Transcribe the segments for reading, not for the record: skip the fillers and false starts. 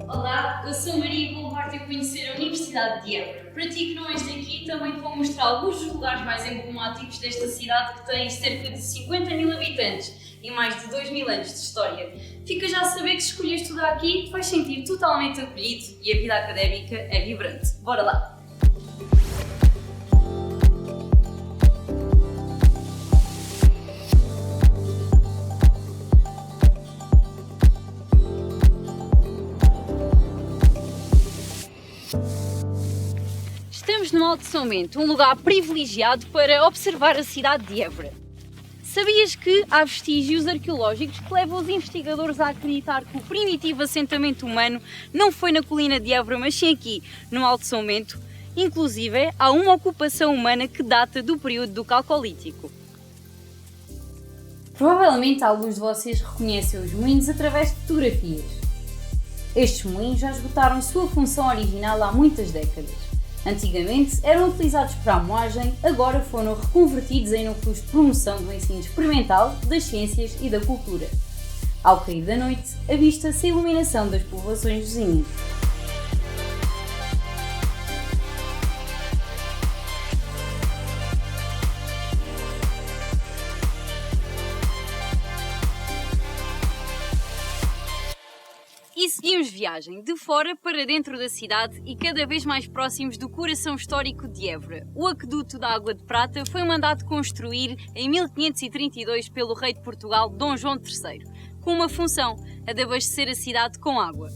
Olá, eu sou a Maria e vou levar-te a conhecer a Universidade de Évora. Para ti que não és daqui, também te vou mostrar alguns dos lugares mais emblemáticos desta cidade que tem cerca de 50.000 habitantes e mais de 2.000 anos de história. Fica já a saber que se escolhes estudar aqui, te vais sentir totalmente acolhido e a vida académica é vibrante. Bora lá! Estamos no Alto São Bento, um lugar privilegiado para observar a cidade de Évora. Sabias que há vestígios arqueológicos que levam os investigadores a acreditar que o primitivo assentamento humano não foi na colina de Évora, mas sim aqui, no Alto São Bento? Inclusive, há uma ocupação humana que data do período do Calcolítico. Provavelmente alguns de vocês reconhecem os moinhos através de fotografias. Estes moinhos já esgotaram sua função original há muitas décadas. Antigamente eram utilizados para a moagem, agora foram reconvertidos em núcleos de promoção do ensino experimental, das ciências e da cultura. Ao cair da noite, avista-se a iluminação das povoações vizinhas. E seguimos viagem de fora para dentro da cidade e cada vez mais próximos do coração histórico de Évora. O Aqueduto da Água de Prata foi mandado construir em 1532 pelo rei de Portugal, Dom João III, com uma função, a de abastecer a cidade com água.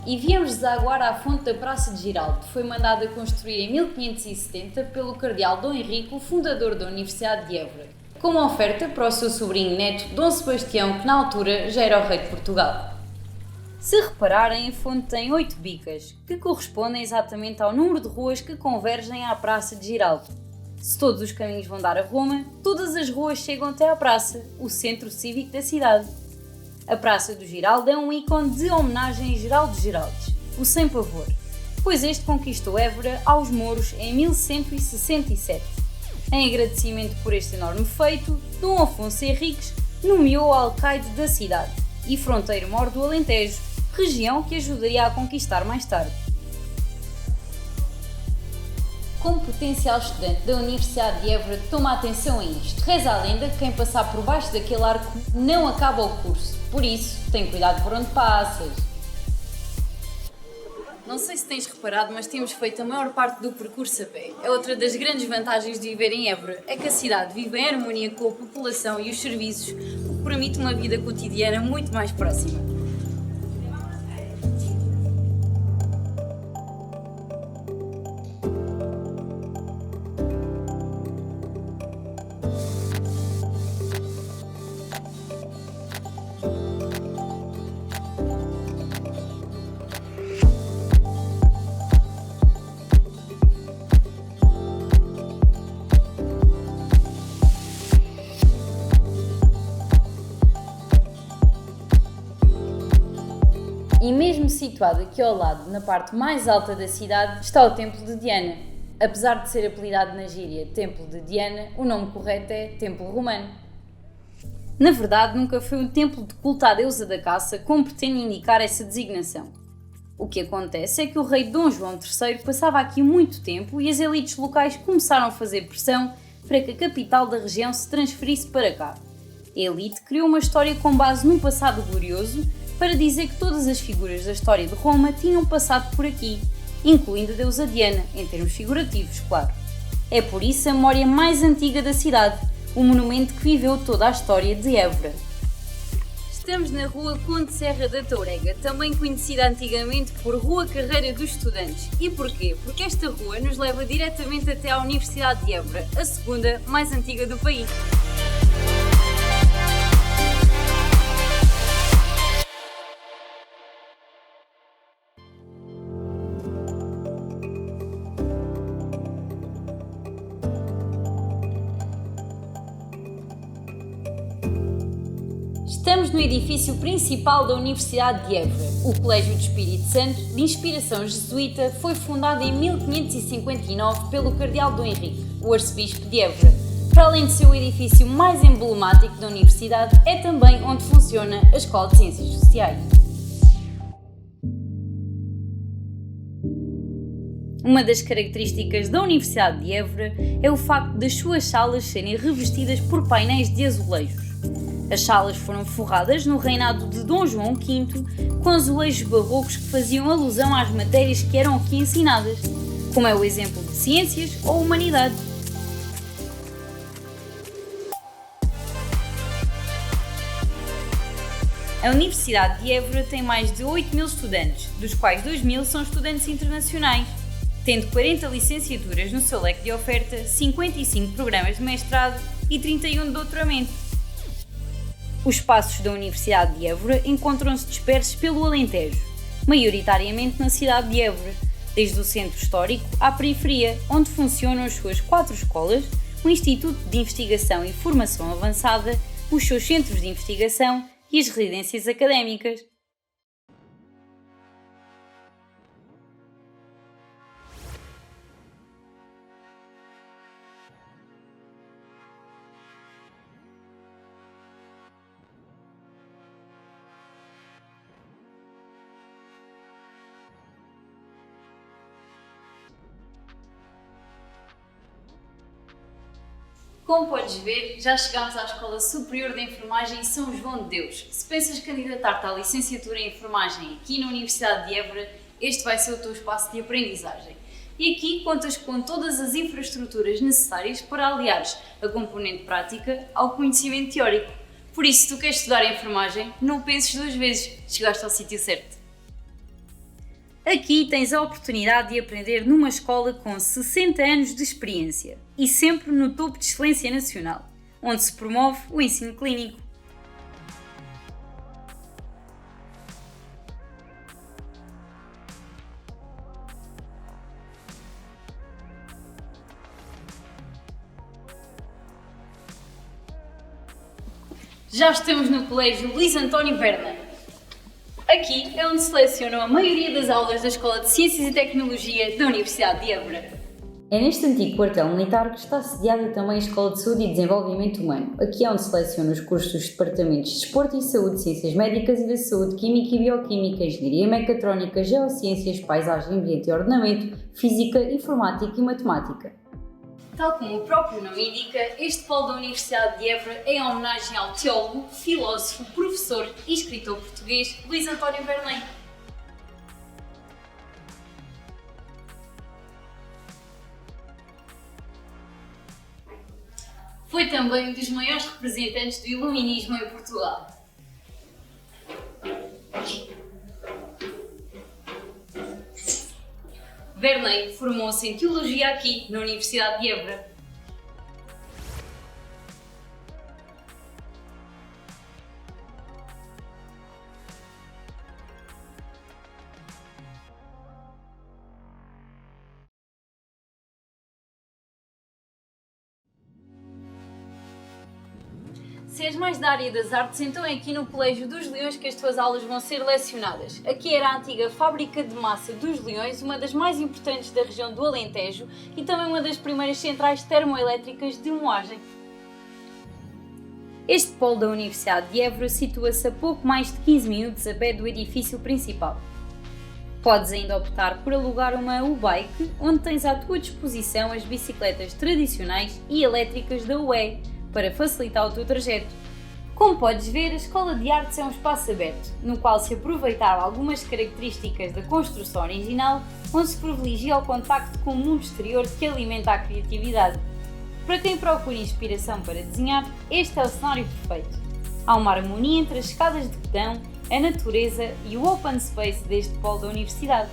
E viemos desaguar à fonte da Praça de Giraldo. Foi mandada construir em 1570 pelo cardeal Dom Henrique, o fundador da Universidade de Évora, como oferta para o seu sobrinho neto, Dom Sebastião, que na altura já era o rei de Portugal. Se repararem, a fonte tem 8 bicas, que correspondem exatamente ao número de ruas que convergem à Praça de Giraldo. Se todos os caminhos vão dar a Roma, todas as ruas chegam até à praça, o centro cívico da cidade. A Praça do Giraldo é um ícone de homenagem a Geraldo Geraldes, o Sem Pavor, pois este conquistou Évora aos mouros em 1167. Em agradecimento por este enorme feito, Dom Afonso Henriques nomeou o alcaide da cidade e fronteiro mor do Alentejo, região que ajudaria a conquistar mais tarde. Como potencial estudante da Universidade de Évora, toma atenção a isto. Reza a lenda que quem passar por baixo daquele arco não acaba o curso. Por isso, tem cuidado por onde passas. Não sei se tens reparado, mas temos feito a maior parte do percurso a pé. É outra das grandes vantagens de viver em Évora, é que a cidade vive em harmonia com a população e os serviços, o que permite uma vida cotidiana muito mais próxima. E mesmo situado aqui ao lado, na parte mais alta da cidade, está o Templo de Diana. Apesar de ser apelidado na gíria Templo de Diana, o nome correto é Templo Romano. Na verdade, nunca foi um templo de culto à deusa da caça, como pretende indicar essa designação. O que acontece é que o rei Dom João III passava aqui muito tempo e as elites locais começaram a fazer pressão para que a capital da região se transferisse para cá. A elite criou uma história com base num passado glorioso para dizer que todas as figuras da história de Roma tinham passado por aqui, incluindo a deusa Diana, em termos figurativos, claro. É por isso a memória mais antiga da cidade, o monumento que viveu toda a história de Évora. Estamos na Rua Conde Serra da Tourega, também conhecida antigamente por Rua Carreira dos Estudantes. E porquê? Porque esta rua nos leva diretamente até à Universidade de Évora, a segunda mais antiga do país. Estamos no edifício principal da Universidade de Évora. O Colégio do Espírito Santo, de inspiração jesuíta, foi fundado em 1559 pelo Cardeal Dom Henrique, o arcebispo de Évora. Para além de ser o edifício mais emblemático da universidade, é também onde funciona a Escola de Ciências Sociais. Uma das características da Universidade de Évora é o facto das suas salas serem revestidas por painéis de azulejos. As salas foram forradas no reinado de Dom João V com azulejos barrocos que faziam alusão às matérias que eram aqui ensinadas, como é o exemplo de Ciências ou Humanidades. A Universidade de Évora tem mais de 8.000 estudantes, dos quais 2.000 são estudantes internacionais, tendo 40 licenciaturas no seu leque de oferta, 55 programas de mestrado e 31 de doutoramento. Os espaços da Universidade de Évora encontram-se dispersos pelo Alentejo, maioritariamente na cidade de Évora, desde o centro histórico à periferia, onde funcionam as suas 4 escolas, o Instituto de Investigação e Formação Avançada, os seus centros de investigação e as residências académicas. Como podes ver, já chegámos à Escola Superior de Enfermagem São João de Deus. Se pensas candidatar-te à licenciatura em Enfermagem aqui na Universidade de Évora, este vai ser o teu espaço de aprendizagem. E aqui contas com todas as infraestruturas necessárias para aliares a componente prática ao conhecimento teórico. Por isso, se tu queres estudar enfermagem, não penses 2 vezes, chegaste ao sítio certo. Aqui tens a oportunidade de aprender numa escola com 60 anos de experiência e sempre no topo de excelência nacional, onde se promove o ensino clínico. Já estamos no Colégio Luís António Berna. Aqui é onde se selecionam a maioria das aulas da Escola de Ciências e Tecnologia da Universidade de Évora. É neste antigo quartel militar que está sediada também a Escola de Saúde e Desenvolvimento Humano. Aqui é onde se selecionam os cursos dos departamentos de Desporto e Saúde, Ciências Médicas e da Saúde, Química e Bioquímica, Engenharia Mecatrónica, Geociências, Paisagem, Ambiente e Ordenamento, Física, Informática e Matemática. Tal como o próprio nome indica, este polo da Universidade de Évora é em homenagem ao teólogo, filósofo, professor e escritor português Luís António Berna. Foi também um dos maiores representantes do iluminismo em Portugal. Berna formou-se em Teologia aqui, na Universidade de Évora. Se és mais da área das artes, então é aqui no Colégio dos Leões que as tuas aulas vão ser lecionadas. Aqui era a antiga fábrica de massa dos Leões, uma das mais importantes da região do Alentejo e também uma das primeiras centrais termoelétricas de moagem. Este polo da Universidade de Évora situa-se a pouco mais de 15 minutos a pé do edifício principal. Podes ainda optar por alugar uma U-Bike, onde tens à tua disposição as bicicletas tradicionais e elétricas da UE, para facilitar o teu trajeto. Como podes ver, a Escola de Artes é um espaço aberto, no qual se aproveitaram algumas características da construção original, onde se privilegia o contacto com o mundo exterior que alimenta a criatividade. Para quem procura inspiração para desenhar, este é o cenário perfeito. Há uma harmonia entre as escadas de betão, a natureza e o open space deste polo da universidade.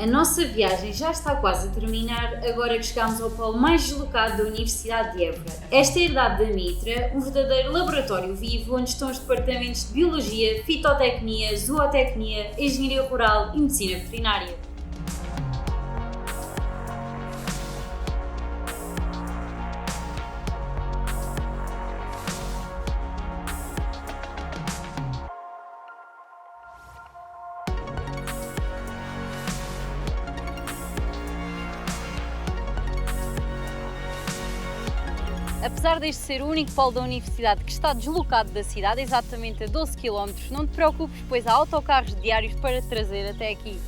A nossa viagem já está quase a terminar, agora que chegamos ao polo mais deslocado da Universidade de Évora. Esta é a Herdade da Mitra, um verdadeiro laboratório vivo onde estão os departamentos de Biologia, Fitotecnia, Zootecnia, Engenharia Rural e Medicina Veterinária. Apesar deste ser o único polo da universidade que está deslocado da cidade, exatamente a 12 km, não te preocupes, pois há autocarros diários para te trazer até aqui.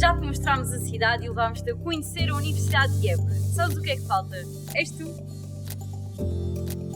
Já te mostramos a cidade e levámos-te a conhecer a Universidade de Évora. Sabes o que é que falta? És tu!